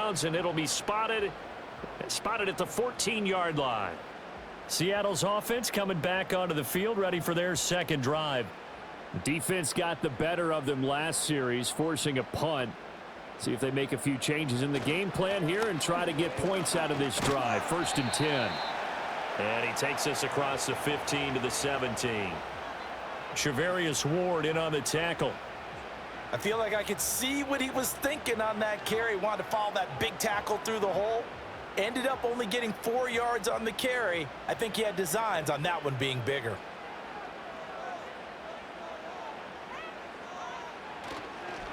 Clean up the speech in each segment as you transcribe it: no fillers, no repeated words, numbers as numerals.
downs, and it'll be spotted at the 14-yard line. Seattle's offense coming back onto the field, ready for their second drive. Defense got the better of them last series, forcing a punt. See if they make a few changes in the game plan here and try to get points out of this drive. 1st and 10. And he takes us across the 15 to the 17. Charvarius Ward in on the tackle. I feel like I could see what he was thinking on that carry. Wanted to follow that big tackle through the hole. Ended up only getting 4 yards on the carry. I think he had designs on that one being bigger.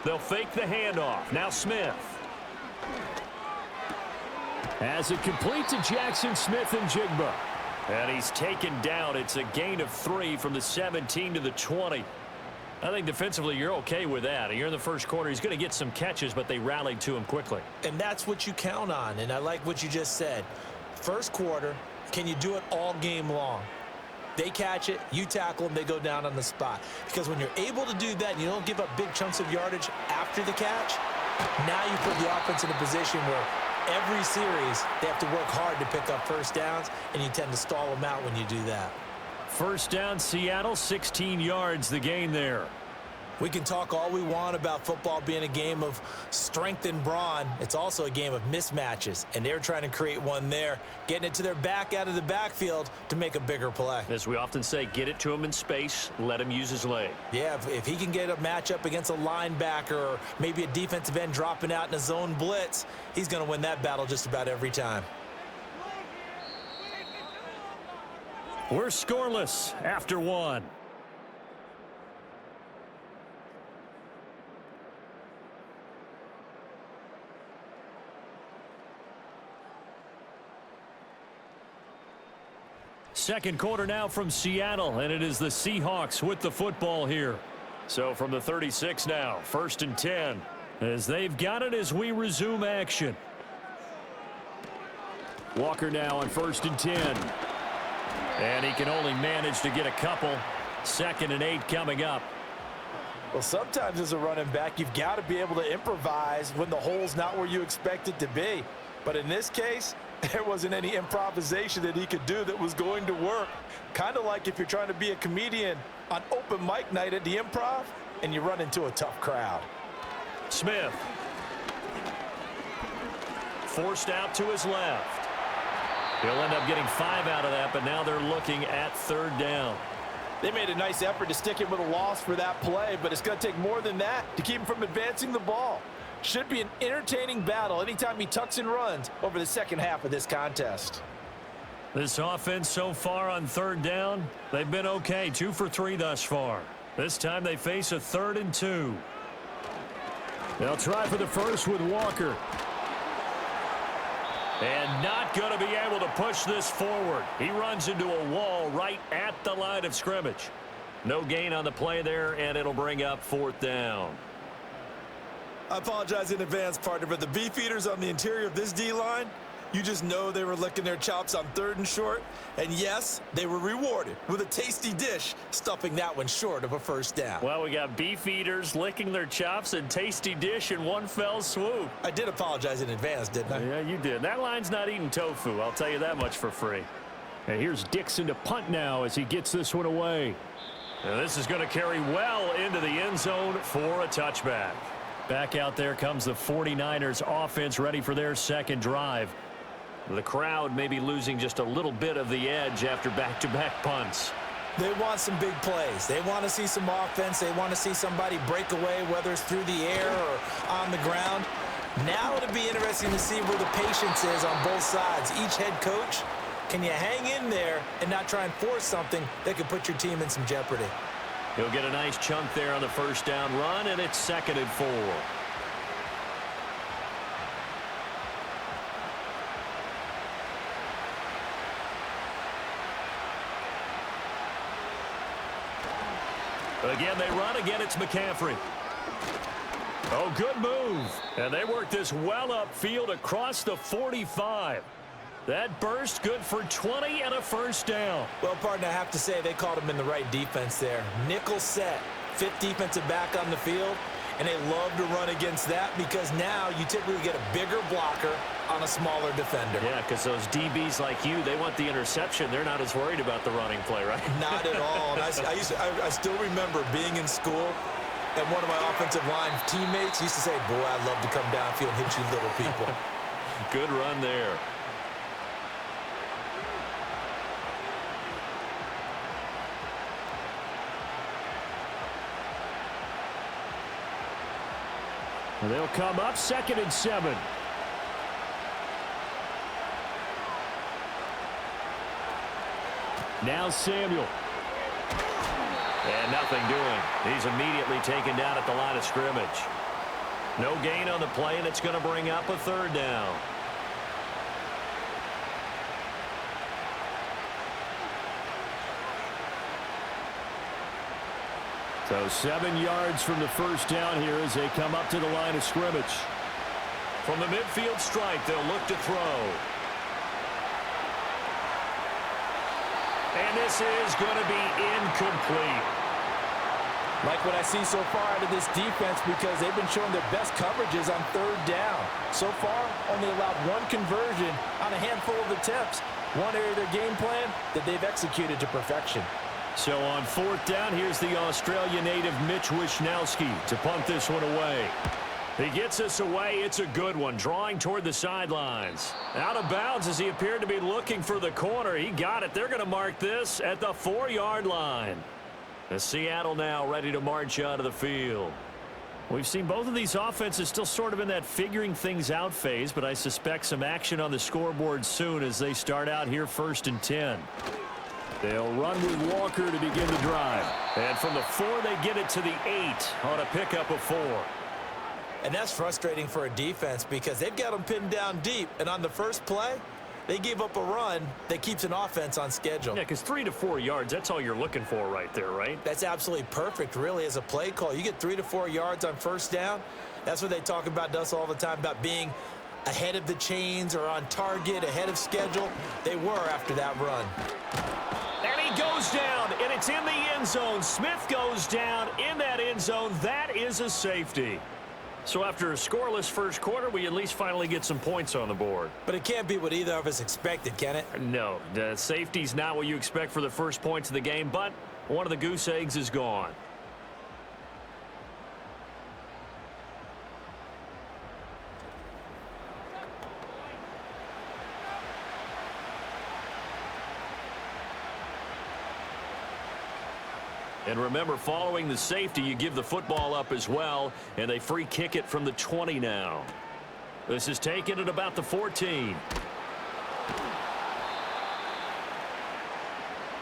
They'll fake the handoff. Now Smith. As it complete to Jackson Smith-Njigba. And he's taken down. It's a gain of 3 from the 17 to the 20. I think defensively you're okay with that. You're in the first quarter. He's going to get some catches, but they rallied to him quickly. And that's what you count on, and I like what you just said. First quarter, can you do it all game long? They catch it, you tackle them, they go down on the spot. Because when you're able to do that and you don't give up big chunks of yardage after the catch, now you put the offense in a position where every series they have to work hard to pick up first downs, and you tend to stall them out when you do that. First down, Seattle, 16 yards, the gain there. We can talk all we want about football being a game of strength and brawn. It's also a game of mismatches, and they're trying to create one there, getting it to their back out of the backfield to make a bigger play. As we often say, get it to him in space, let him use his leg. Yeah, if he can get a matchup against a linebacker or maybe a defensive end dropping out in a zone blitz, he's going to win that battle just about every time. We're scoreless after 1. Second quarter now from Seattle, and it is the Seahawks with the football here. So from the 36 now, 1st and 10, as they've got it as we resume action. Walker now on 1st and 10. And he can only manage to get a couple. 2nd and 8 coming up. Well, sometimes as a running back, you've got to be able to improvise when the hole's not where you expect it to be. But in this case, there wasn't any improvisation that he could do that was going to work. Kind of like if you're trying to be a comedian on open mic night at the Improv and you run into a tough crowd. Smith. Forced out to his left. He'll end up getting 5 out of that, but now they're looking at 3rd down. They made a nice effort to stick him with a loss for that play, but it's going to take more than that to keep him from advancing the ball. Should be an entertaining battle anytime he tucks and runs over the second half of this contest. This offense so far on 3rd down, they've been okay. 2 for 3 thus far. This time they face a 3rd and 2. They'll try for the first with Walker. And not going to be able to push this forward. He runs into a wall right at the line of scrimmage. No gain on the play there, and it'll bring up 4th down. I apologize in advance, partner, but the beefeaters on the interior of this D-line, you just know they were licking their chops on 3rd and short. And yes, they were rewarded with a tasty dish, stuffing that one short of a first down. Well, we got beef eaters licking their chops and tasty dish in one fell swoop. I did apologize in advance, didn't I? Yeah, you did. That line's not eating tofu, I'll tell you that much for free. And here's Dixon to punt now as he gets this one away. And this is going to carry well into the end zone for a touchback. Back out there comes the 49ers offense ready for their second drive. The crowd may be losing just a little bit of the edge after back-to-back punts. They want some big plays. They want to see some offense. They want to see somebody break away, whether it's through the air or on the ground. Now it'll be interesting to see where the patience is on both sides. Each head coach, can you hang in there and not try and force something that could put your team in some jeopardy? He'll get a nice chunk there on the first down run, and it's 2nd and 4. Again, they run. Again, it's McCaffrey. Oh, good move. And they work this well upfield across the 45. That burst good for 20 and a first down. Well, partner, I have to say they called him in the right defense there. Nickel set, 5th defensive back on the field. And they love to run against that because now you typically get a bigger blocker on a smaller defender. Yeah, because those DBs like you, they want the interception. They're not as worried about the running play, right? Not at all. And I still remember being in school, and one of my offensive line teammates used to say, boy, I'd love to come downfield and hit you little people. Good run there. And they'll come up 2nd and 7. Now Samuel. And nothing doing. He's immediately taken down at the line of scrimmage. No gain on the play, and it's going to bring up a 3rd down. So 7 yards from the first down here as they come up to the line of scrimmage. From the midfield stripe, they'll look to throw. And this is going to be incomplete. Like what I see so far out of this defense, because they've been showing their best coverages on 3rd down. So far, only allowed 1 conversion on a handful of attempts. One area of their game plan that they've executed to perfection. So on 4th down, here's the Australia native Mitch Wishnowsky to punt this one away. He gets us away. It's a good one, drawing toward the sidelines. Out of bounds as he appeared to be looking for the corner. He got it. They're going to mark this at the 4-yard line. And Seattle now ready to march out of the field. We've seen both of these offenses still sort of in that figuring things out phase, but I suspect some action on the scoreboard soon as they start out here 1st and 10. They'll run with Walker to begin the drive. And from the 4, they get it to the 8 on a pickup of 4. And that's frustrating for a defense because they've got them pinned down deep. And on the first play, they give up a run that keeps an offense on schedule. Yeah, because 3 to 4 yards, that's all you're looking for right there, right? That's absolutely perfect, really, as a play call. You get 3 to 4 yards on 1st down. That's what they talk about to us all the time, about being ahead of the chains or on target, ahead of schedule. They were after that run. And he goes down, and it's in the end zone. Smith goes down in that end zone. That is a safety. So after a scoreless first quarter, we at least finally get some points on the board. But it can't be what either of us expected, can it? No, the safety's not what you expect for the first points of the game, but one of the goose eggs is gone. And remember, following the safety, you give the football up as well, and they free kick it from the 20 now. This is taken at about the 14.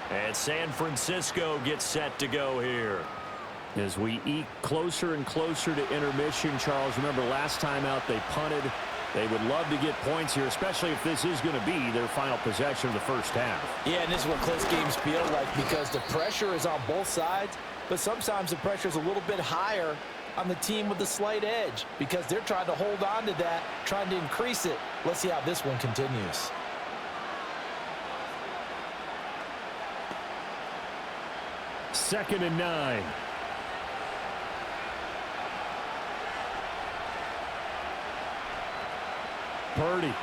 And San Francisco gets set to go here. As we eke closer and closer to intermission, Charles, remember last time out they punted. They would love to get points here, especially if this is going to be their final possession of the first half. Yeah, and this is what close games feel like because the pressure is on both sides, but sometimes the pressure is a little bit higher on the team with the slight edge because they're trying to hold on to that, trying to increase it. Let's see how this one continues. Second and 9. Purdy.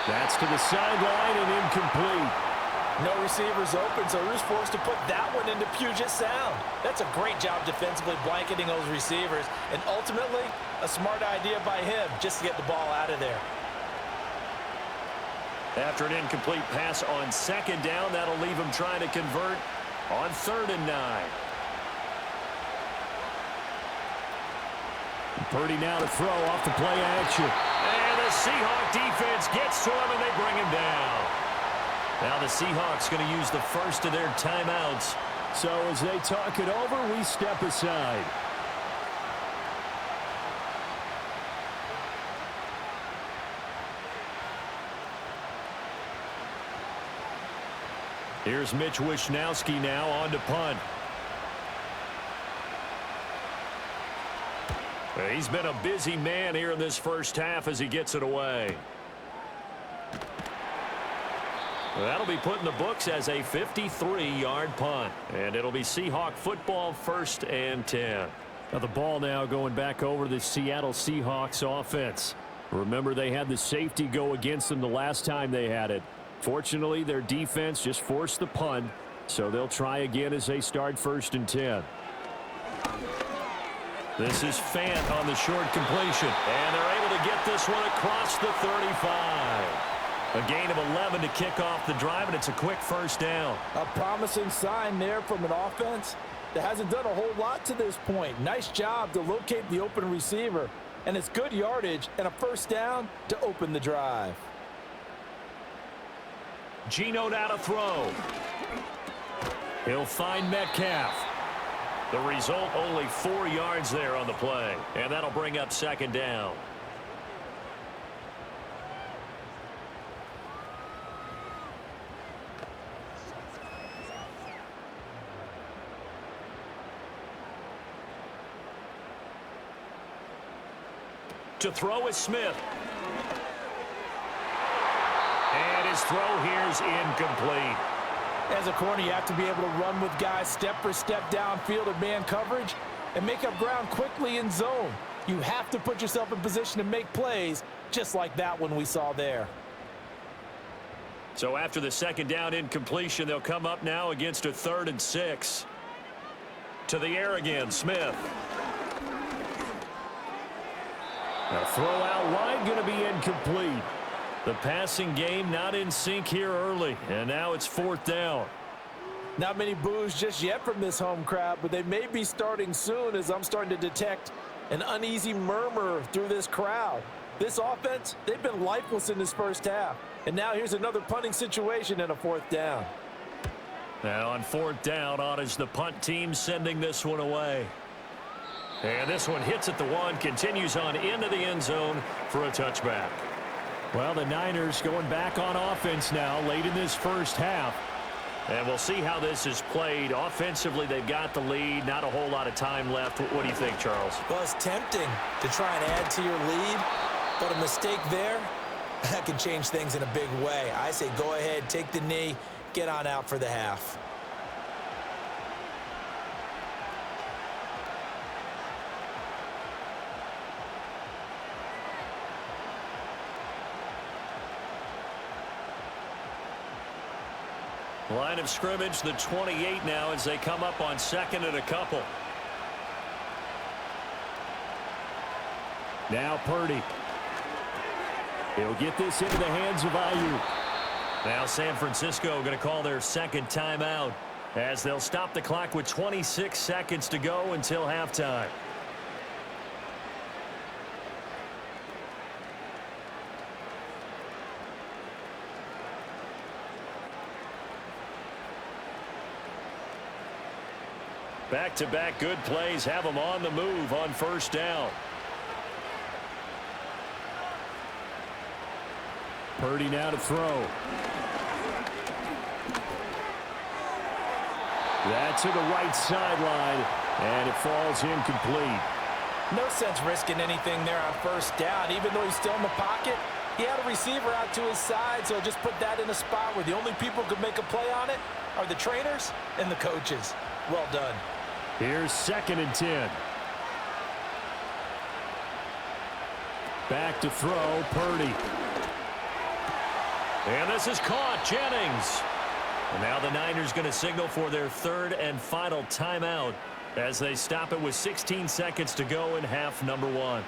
That's to the sideline and incomplete. No receivers open, so Rue's forced to put that one into Puget Sound. That's a great job defensively blanketing those receivers, and ultimately a smart idea by him just to get the ball out of there. After an incomplete pass on 2nd down, that'll leave him trying to convert on 3rd and 9. Purdy now to throw off the play action. And the Seahawks defense gets to him, and they bring him down. Now the Seahawks going to use the first of their timeouts. So as they talk it over, we step aside. Here's Mitch Wishnowsky now on to punt. He's been a busy man here in this first half as he gets it away. That'll be put in the books as a 53-yard punt. And it'll be Seahawk football, 1st and 10. Now the ball now going back over to the Seattle Seahawks offense. Remember, they had the safety go against them the last time they had it. Fortunately, their defense just forced the punt, so they'll try again as they start 1st and 10. This is Fant on the short completion. And they're able to get this one across the 35. A gain of 11 to kick off the drive, and it's a quick 1st down. A promising sign there from an offense that hasn't done a whole lot to this point. Nice job to locate the open receiver. And it's good yardage and a 1st down to open the drive. Geno now to throw. He'll find Metcalf. The result, only 4 yards there on the play. And that'll bring up 2nd down. To throw is Smith. And his throw here's incomplete. As a corner, you have to be able to run with guys step for step downfield of man coverage and make up ground quickly in zone. You have to put yourself in position to make plays just like that one we saw there. So after the 2nd down incompletion, they'll come up now against a 3rd and 6. To the air again, Smith. A throw out wide going to be incomplete. The passing game not in sync here early, and now it's 4th down. Not many boos just yet from this home crowd, but they may be starting soon as I'm starting to detect an uneasy murmur through this crowd. This offense, they've been lifeless in this 1st half. And now here's another punting situation and a 4th down. Now on 4th down, on is the punt team sending this one away. And this one hits at the 1, continues on into the end zone for a touchback. Well, the Niners going back on offense now late in this 1st half. And we'll see how this is played. Offensively, they've got the lead. Not a whole lot of time left. What do you think, Charles? Well, it's tempting to try and add to your lead, but a mistake there, that can change things in a big way. I say go ahead, take the knee, get on out for the half. Line of scrimmage, the 28 now as they come up on 2nd and a couple. Now Purdy. He'll get this into the hands of Ayuk. Now San Francisco going to call their 2nd timeout as they'll stop the clock with 26 seconds to go until halftime. Back-to-back good plays have them on the move on 1st down. Purdy now to throw. That's to the right sideline, and it falls incomplete. No sense risking anything there on 1st down. Even though he's still in the pocket, he had a receiver out to his side, so just put that in a spot where the only people who could make a play on it are the trainers and the coaches. Well done. Here's 2nd and 10. Back to throw, Purdy. And this is caught, Jennings. And now the Niners going to signal for their 3rd and final timeout as they stop it with 16 seconds to go in half number 1.